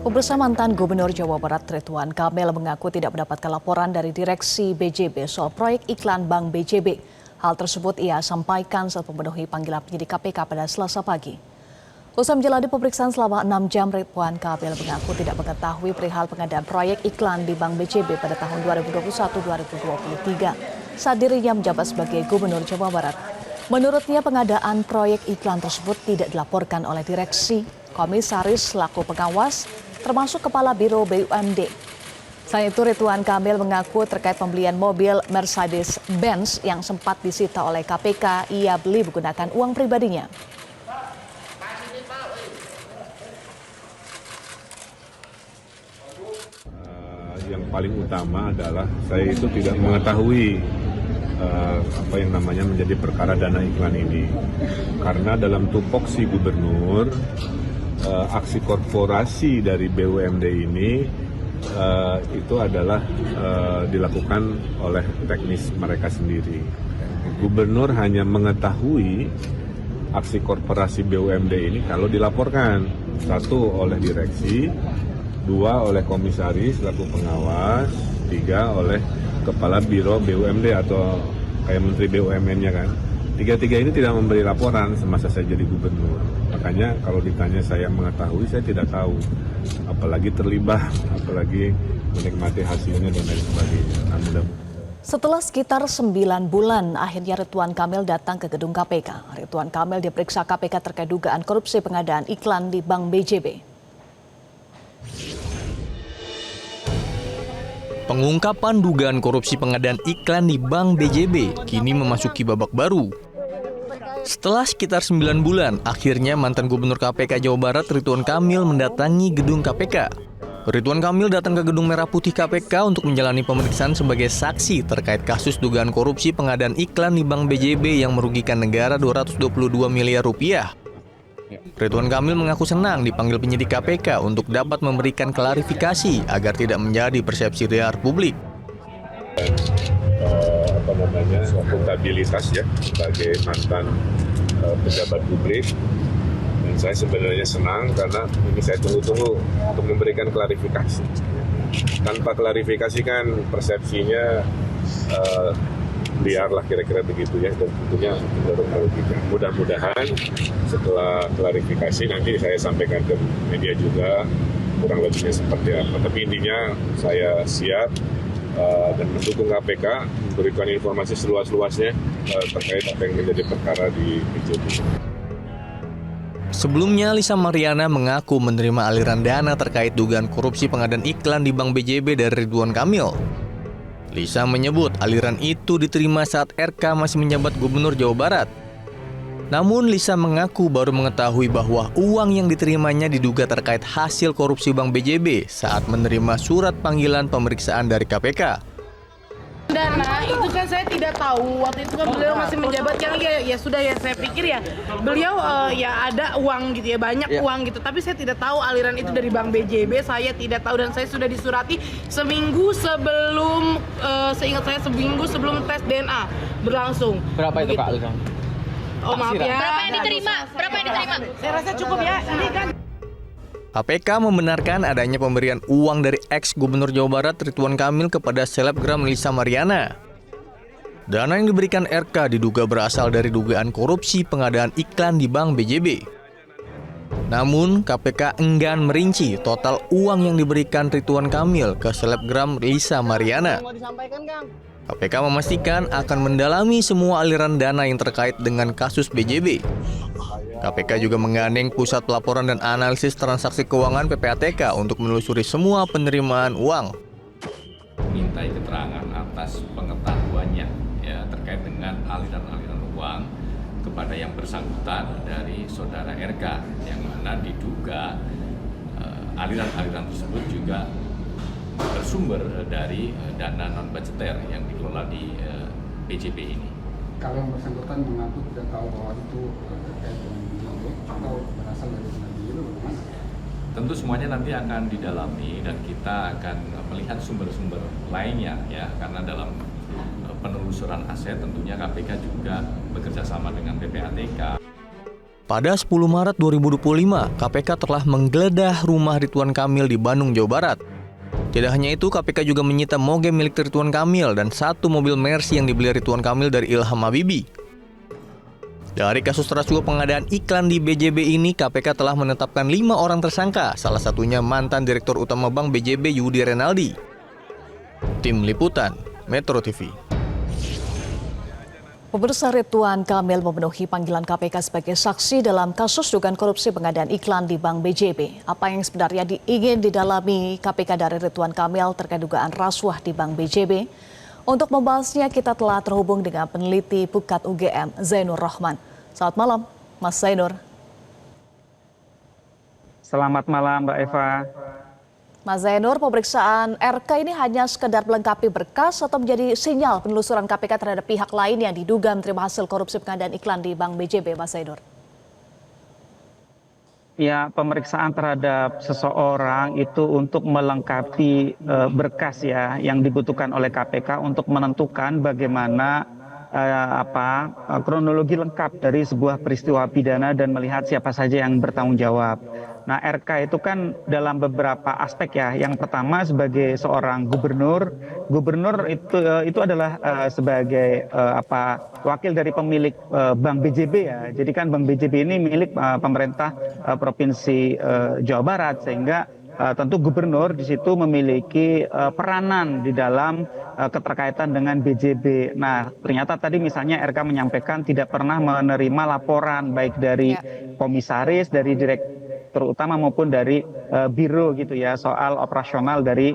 Pemirsa, mantan Gubernur Jawa Barat Ridwan Kamil mengaku tidak mendapatkan laporan dari Direksi BJB soal proyek iklan Bank BJB. Hal tersebut ia sampaikan saat memenuhi panggilan penyidik KPK pada Selasa pagi. Usai menjalani pemeriksaan selama 6 jam, Ridwan Kamil mengaku tidak mengetahui perihal pengadaan proyek iklan di Bank BJB pada tahun 2021-2023 saat dirinya menjabat sebagai Gubernur Jawa Barat. Menurutnya pengadaan proyek iklan tersebut tidak dilaporkan oleh direksi, komisaris selaku pengawas, termasuk Kepala Biro BUMD. Selain itu, Ridwan Kamil mengaku terkait pembelian mobil Mercedes-Benz yang sempat disita oleh KPK, ia beli menggunakan uang pribadinya. Yang paling utama adalah saya itu tidak mengetahui apa yang namanya menjadi perkara dana iklan ini. Karena dalam tupoksi gubernur, aksi korporasi dari BUMD ini itu adalah dilakukan oleh teknis mereka sendiri. Gubernur hanya mengetahui aksi korporasi BUMD ini kalau dilaporkan, satu oleh direksi, dua oleh komisaris selaku pengawas, tiga oleh Kepala Biro BUMD atau kayak Menteri BUMN-nya kan. Tiga-tiga ini tidak memberi laporan semasa saya jadi gubernur. Makanya kalau ditanya saya mengetahui, saya tidak tahu. Apalagi terlibat, apalagi menikmati hasilnya dan lain sebagainya. Setelah sekitar 9 bulan, akhirnya Ridwan Kamil datang ke gedung KPK. Ridwan Kamil diperiksa KPK terkait dugaan korupsi pengadaan iklan di Bank BJB. Pengungkapan dugaan korupsi pengadaan iklan di Bank BJB kini memasuki babak baru. Setelah sekitar 9 bulan, akhirnya mantan Gubernur KPK Jawa Barat Ridwan Kamil mendatangi gedung KPK. Ridwan Kamil datang ke Gedung Merah Putih KPK untuk menjalani pemeriksaan sebagai saksi terkait kasus dugaan korupsi pengadaan iklan di Bank BJB yang merugikan negara 222 miliar rupiah. Ridwan Kamil mengaku senang dipanggil penyidik KPK untuk dapat memberikan klarifikasi agar tidak menjadi persepsi liar publik. Akuntabilitas ya sebagai mantan pejabat publik, dan saya sebenarnya senang karena ini saya tunggu-tunggu untuk memberikan klarifikasi. Tanpa klarifikasi kan persepsinya liar lah kira-kira begitu ya, dan tentunya merugikan. Mudah-mudahan setelah klarifikasi nanti saya sampaikan ke media juga kurang lebihnya seperti apa. Tapi intinya saya siap dan mendukung KPK memberikan informasi seluas-luasnya terkait apa yang menjadi perkara di BJB. Sebelumnya, Lisa Mariana mengaku menerima aliran dana terkait dugaan korupsi pengadaan iklan di Bank BJB dari Ridwan Kamil. Lisa menyebut aliran itu diterima saat RK masih menjabat Gubernur Jawa Barat. Namun Lisa mengaku baru mengetahui bahwa uang yang diterimanya diduga terkait hasil korupsi Bank BJB saat menerima surat panggilan pemeriksaan dari KPK. Dana itu kan saya tidak tahu, waktu itu kan beliau masih menjabat, ya sudah ya saya pikir ya beliau ya ada uang gitu ya, banyak uang gitu, tapi saya tidak tahu aliran itu dari Bank BJB, saya tidak tahu, dan saya sudah disurati seminggu sebelum, seingat saya seminggu sebelum tes DNA berlangsung. Berapa itu Kak? Oh maaf ya. Berapa yang diterima? Berapa yang diterima? Saya rasa cukup ya, ini kan. KPK membenarkan adanya pemberian uang dari ex-Gubernur Jawa Barat Ridwan Kamil kepada selebgram Lisa Mariana. Dana yang diberikan RK diduga berasal dari dugaan korupsi pengadaan iklan di Bank BJB. Namun, KPK enggan merinci total uang yang diberikan Ridwan Kamil ke selebgram Lisa Mariana. KPK memastikan akan mendalami semua aliran dana yang terkait dengan kasus BJB. KPK juga menggandeng Pusat Pelaporan dan Analisis Transaksi Keuangan PPATK untuk menelusuri semua penerimaan uang. Mintai keterangan atas pengetahuannya ya terkait dengan aliran-aliran uang kepada yang bersangkutan dari saudara RK, yang mana diduga aliran-aliran tersebut juga bersumber dari dana non-budgeter yang dikelola di BJB ini. Kalau yang bersangkutan mengaku tidak tahu bahwa itu terkait dengan atau berasal dari itu bagaimana? Tentu semuanya nanti akan didalami dan kita akan melihat sumber-sumber lainnya ya, karena dalam penelusuran aset tentunya KPK juga bekerja sama dengan PPATK. Pada 10 Maret 2025, KPK telah menggeledah rumah Ridwan Kamil di Bandung, Jawa Barat. Tidak hanya itu, KPK juga menyita moge milik Ridwan Kamil dan 1 mobil Mercy yang dibeli Ridwan Kamil dari Ilham Habibie. Dari kasus rasuah pengadaan iklan di BJB ini, KPK telah menetapkan 5 orang tersangka, salah satunya mantan Direktur Utama Bank BJB Yudi Renaldi. Tim Liputan, Metro TV. Pemirsa, Ridwan Kamil memenuhi panggilan KPK sebagai saksi dalam kasus dugaan korupsi pengadaan iklan di Bank BJB. Apa yang sebenarnya ingin didalami KPK dari Ridwan Kamil terkait dugaan rasuah di Bank BJB? Untuk membahasnya kita telah terhubung dengan peneliti Pukat UGM Zainur Rahman. Selamat malam, Mas Zainur. Selamat malam, Mbak Eva. Mas Zainur, pemeriksaan RK ini hanya sekedar melengkapi berkas atau menjadi sinyal penelusuran KPK terhadap pihak lain yang diduga menerima hasil korupsi pengadaan iklan di Bank BJB, Mas Zainur? Ya, pemeriksaan terhadap seseorang itu untuk melengkapi berkas ya yang dibutuhkan oleh KPK untuk menentukan bagaimana kronologi lengkap dari sebuah peristiwa pidana dan melihat siapa saja yang bertanggung jawab. Nah, RK itu kan dalam beberapa aspek ya. Yang pertama sebagai seorang gubernur itu adalah sebagai wakil dari pemilik Bank BJB ya. Jadi kan Bank BJB ini milik pemerintah Provinsi Jawa Barat, sehingga tentu gubernur di situ memiliki peranan di dalam keterkaitan dengan BJB. Nah, ternyata tadi misalnya RK menyampaikan tidak pernah menerima laporan baik dari komisaris, dari direktur utama maupun dari biro gitu ya soal operasional dari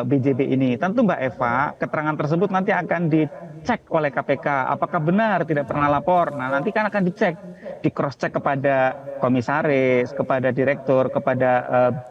BJB ini. Tentu Mbak Eva, keterangan tersebut nanti akan dicek oleh KPK apakah benar tidak pernah lapor. Nah, nanti kan akan dicek, di cross check kepada komisaris, kepada direktur, kepada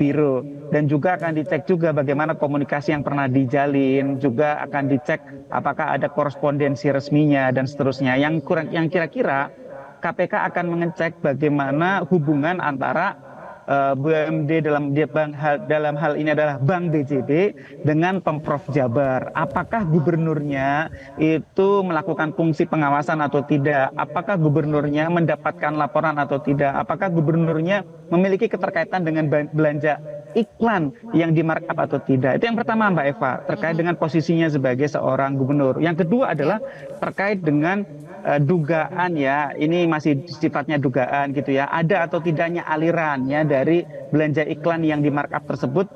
biro, dan juga akan dicek juga bagaimana komunikasi yang pernah dijalin, juga akan dicek apakah ada korespondensi resminya dan seterusnya. Yang kira-kira KPK akan mengecek bagaimana hubungan antara BUMD dalam hal ini adalah Bank BJB dengan Pemprov Jabar. Apakah gubernurnya itu melakukan fungsi pengawasan atau tidak? Apakah gubernurnya mendapatkan laporan atau tidak? Apakah gubernurnya memiliki keterkaitan dengan belanja iklan yang di markup atau tidak? Itu yang pertama Mbak Eva, terkait dengan posisinya sebagai seorang gubernur. Yang kedua adalah terkait dengan dugaan ya, ini masih sifatnya dugaan gitu ya, ada atau tidaknya alirannya dari belanja iklan yang di markup tersebut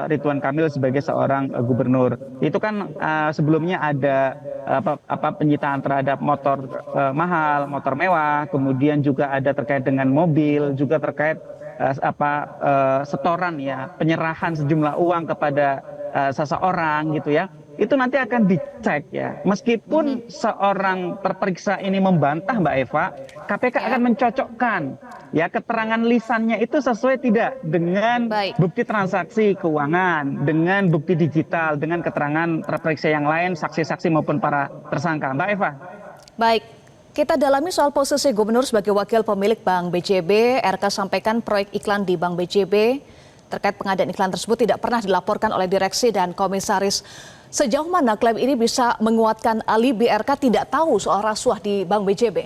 Ridwan Kamil sebagai seorang gubernur. Itu kan sebelumnya ada penyitaan terhadap motor mahal, motor mewah, kemudian juga ada terkait dengan mobil, juga terkait setoran ya, penyerahan sejumlah uang kepada seseorang gitu ya. Itu nanti akan dicek ya. Meskipun seorang terperiksa ini membantah Mbak Eva, KPK akan mencocokkan ya keterangan lisannya itu sesuai tidak dengan bukti transaksi keuangan, dengan bukti digital, dengan keterangan terperiksa yang lain, saksi-saksi maupun para tersangka. Mbak Eva. Baik. Kita dalami soal posisi gubernur sebagai wakil pemilik Bank BJB. RK sampaikan proyek iklan di Bank BJB terkait pengadaan iklan tersebut tidak pernah dilaporkan oleh direksi dan komisaris. Sejauh mana klaim ini bisa menguatkan alibi RK tidak tahu soal rasuah di Bank BJB?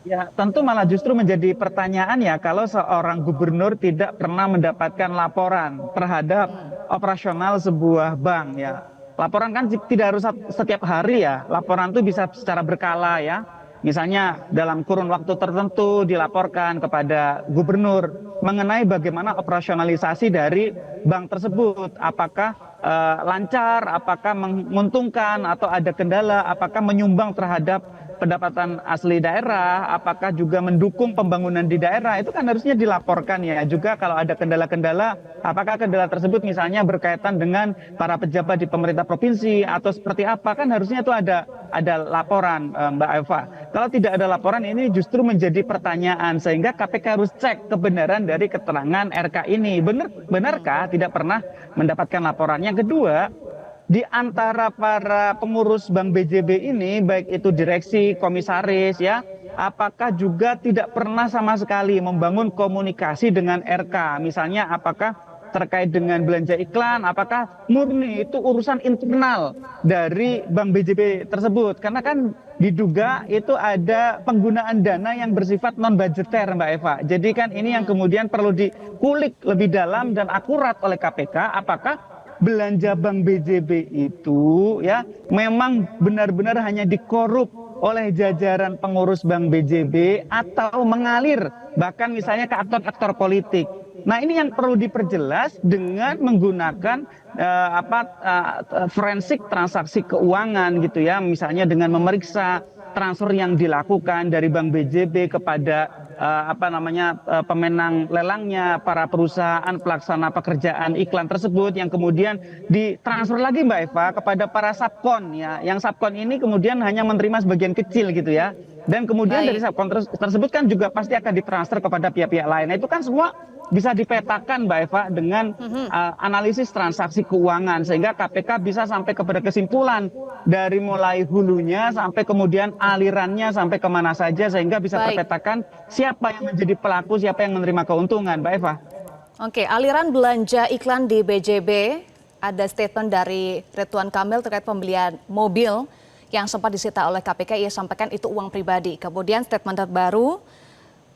Ya, tentu malah justru menjadi pertanyaan ya kalau seorang gubernur tidak pernah mendapatkan laporan terhadap operasional sebuah bank ya. Laporan kan tidak harus setiap hari ya, laporan itu bisa secara berkala ya. Misalnya dalam kurun waktu tertentu dilaporkan kepada gubernur mengenai bagaimana operasionalisasi dari bank tersebut. Apakah lancar, apakah menguntungkan atau ada kendala, apakah menyumbang terhadap pendapatan asli daerah, apakah juga mendukung pembangunan di daerah, itu kan harusnya dilaporkan ya. Juga kalau ada kendala-kendala, apakah kendala tersebut misalnya berkaitan dengan para pejabat di pemerintah provinsi atau seperti apa, kan harusnya itu ada laporan Mbak Eva. Kalau tidak ada laporan ini justru menjadi pertanyaan, sehingga KPK harus cek kebenaran dari keterangan RK ini. Benarkah tidak pernah mendapatkan laporan? Yang kedua, di antara para pengurus Bank BJB ini, baik itu direksi, komisaris ya, apakah juga tidak pernah sama sekali membangun komunikasi dengan RK? Misalnya apakah terkait dengan belanja iklan, apakah murni itu urusan internal dari Bank BJB tersebut? Karena kan diduga itu ada penggunaan dana yang bersifat non budgeter Mbak Eva. Jadi kan ini yang kemudian perlu dikulik lebih dalam dan akurat oleh KPK, apakah belanja Bank BJB itu ya memang benar-benar hanya dikorup oleh jajaran pengurus Bank BJB atau mengalir bahkan misalnya ke aktor-aktor politik. Nah, ini yang perlu diperjelas dengan menggunakan forensik transaksi keuangan gitu ya, misalnya dengan memeriksa transfer yang dilakukan dari Bank BJB kepada pemenang lelangnya, para perusahaan pelaksana pekerjaan iklan tersebut yang kemudian ditransfer lagi Mbak Eva kepada para subkon ya. Yang subkon ini kemudian hanya menerima sebagian kecil gitu ya. Dan kemudian dari subkon tersebut kan juga pasti akan ditransfer kepada pihak-pihak lain. Nah, itu kan semua bisa dipetakan Mbak Eva dengan analisis transaksi keuangan sehingga KPK bisa sampai kepada kesimpulan dari mulai hulunya sampai kemudian alirannya sampai kemana saja sehingga bisa terpetakan siapa yang menjadi pelaku, siapa yang menerima keuntungan Mbak Eva. Oke, aliran belanja iklan di BJB, ada statement dari Ridwan Kamil terkait pembelian mobil yang sempat disita oleh KPK, ia sampaikan itu uang pribadi. Kemudian statement terbaru,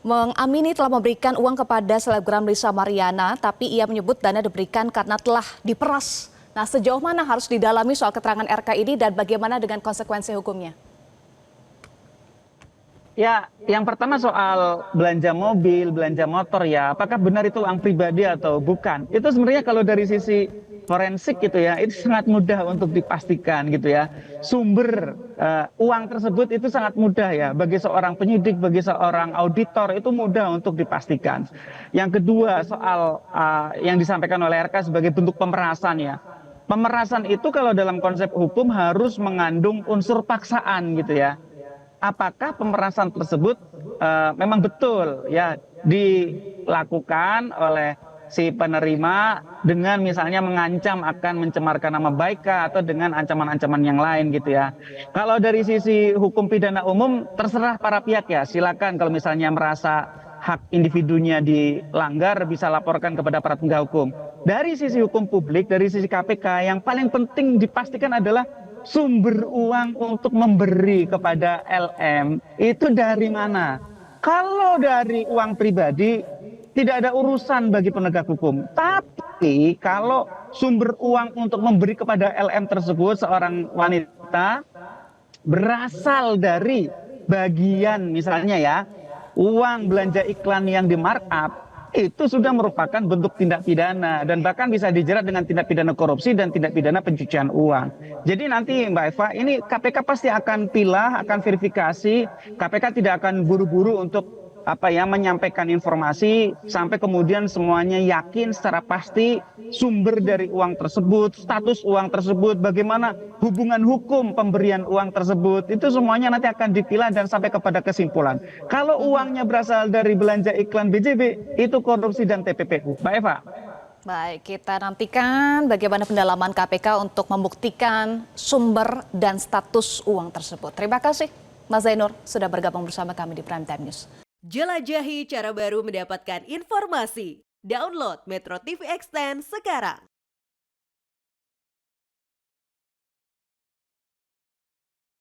mengamini telah memberikan uang kepada selebgram Lisa Mariana, tapi ia menyebut dana diberikan karena telah diperas. Nah, sejauh mana harus didalami soal keterangan RK ini dan bagaimana dengan konsekuensi hukumnya? Ya, yang pertama soal belanja mobil, belanja motor ya, apakah benar itu uang pribadi atau bukan? Itu sebenarnya kalau dari sisi forensik gitu ya, itu sangat mudah untuk dipastikan gitu ya. Sumber uang tersebut itu sangat mudah ya, bagi seorang penyidik, bagi seorang auditor itu mudah untuk dipastikan. Yang kedua soal yang disampaikan oleh RK sebagai bentuk pemerasan ya. Pemerasan itu kalau dalam konsep hukum harus mengandung unsur paksaan gitu ya. Apakah pemerasan tersebut memang betul ya dilakukan oleh si penerima dengan misalnya mengancam akan mencemarkan nama baik atau dengan ancaman-ancaman yang lain gitu ya. Kalau dari sisi hukum pidana umum terserah para pihak ya, silakan kalau misalnya merasa hak individunya dilanggar bisa laporkan kepada aparat penegak hukum. Dari sisi hukum publik, dari sisi KPK yang paling penting dipastikan adalah sumber uang untuk memberi kepada LM itu dari mana? Kalau dari uang pribadi tidak ada urusan bagi penegak hukum. Tapi kalau sumber uang untuk memberi kepada LM tersebut seorang wanita berasal dari bagian misalnya ya uang belanja iklan yang di markup, itu sudah merupakan bentuk tindak pidana dan bahkan bisa dijerat dengan tindak pidana korupsi dan tindak pidana pencucian uang. Jadi nanti Mbak Eva, ini KPK pasti akan pilah, akan verifikasi. KPK tidak akan buru-buru untuk menyampaikan informasi sampai kemudian semuanya yakin secara pasti sumber dari uang tersebut, status uang tersebut, bagaimana hubungan hukum pemberian uang tersebut, itu semuanya nanti akan dipilah dan sampai kepada kesimpulan. Kalau uangnya berasal dari belanja iklan BJB, itu korupsi dan TPPU. Mbak Eva. Baik, kita nantikan bagaimana pendalaman KPK untuk membuktikan sumber dan status uang tersebut. Terima kasih Mas Zainur sudah bergabung bersama kami di Prime Time News. Jelajahi cara baru mendapatkan informasi. Download Metro TV Extend sekarang.